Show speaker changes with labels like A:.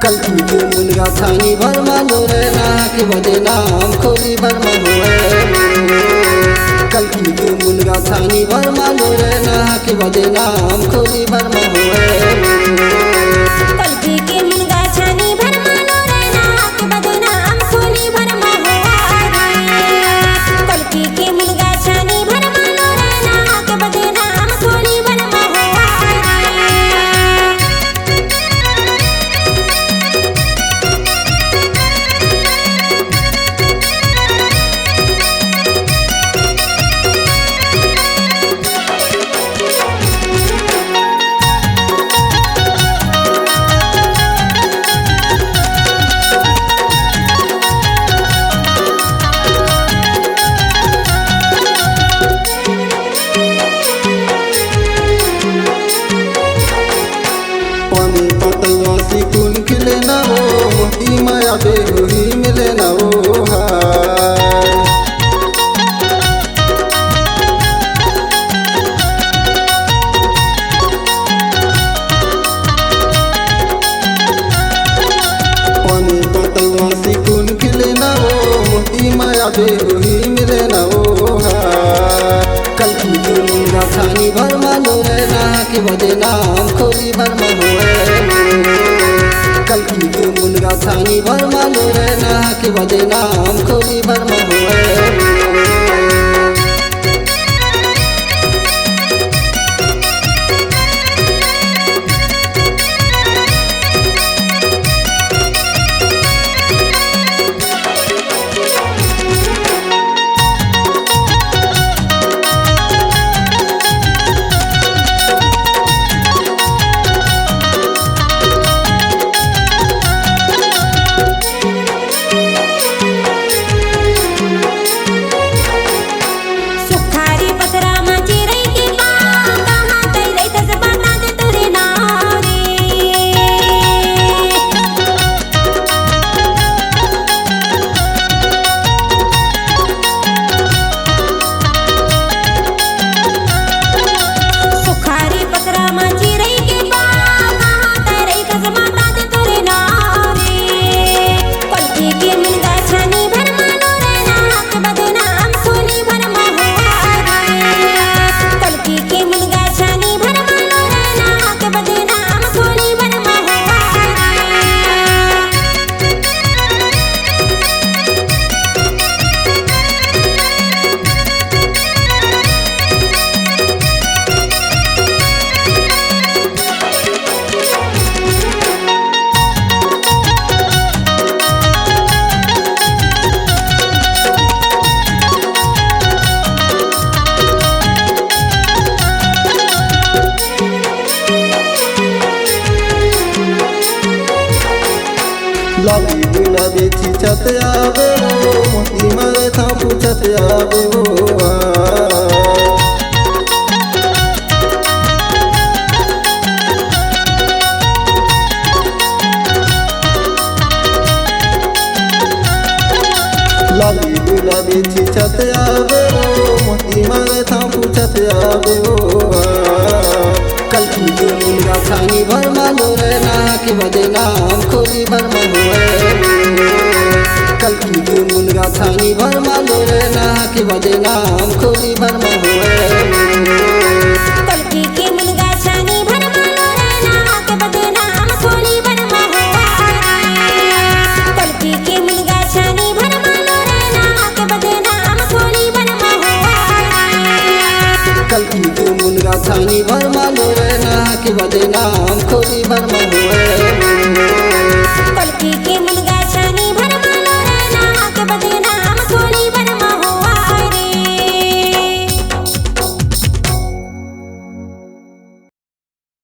A: कल्की के मुनगा छानी भर मानो रे नाक बदनाम खोली भर मनो कल्की के मुनगा छानी भर मानो रे नाक बदनाम खोली भर मनो
B: कल्की के मुनगा छानी भर मानो रे नाक बदनाम खोली भर मनो कल्की के मुनगा छानी भर मानो रे नाक बदनाम खोली भर मनो
A: सिकुन खिले ना हो मोती माया बेहुरी मिले ना हो हाय पानी पतवा सिकुन खिले ना हो मोती माया बेहुरी मिले ना हो हाय कल्की के मुनगा छानी भर मानो रे नाक बदनाम खोली भर मनो कल्की के मुनगा छानी भर मानो रे नाक बदनाम खोली भर मनो लाली गुलाबी छत आवे वो मोती मारे था पूछत आवे वो लाली गुलाबी छत आवे वो मोती मारे था पूछत आवे वो कल्की के मुनगा छानी भर मानो रे नाक बदनाम खोली भर मनो कल्की के मुनगा छानी भर मानो रे नाक बदनाम खोली भर मनो
B: कल्की के मुनगा छानी भर मानो रे नाक बदनाम खोली भर मनो कल्की के मुनगा छानी भर मानो रे नाक बदनाम खोली भर मनो
A: कल्की के मुनगा छानी भर मानो रे नाक बदनाम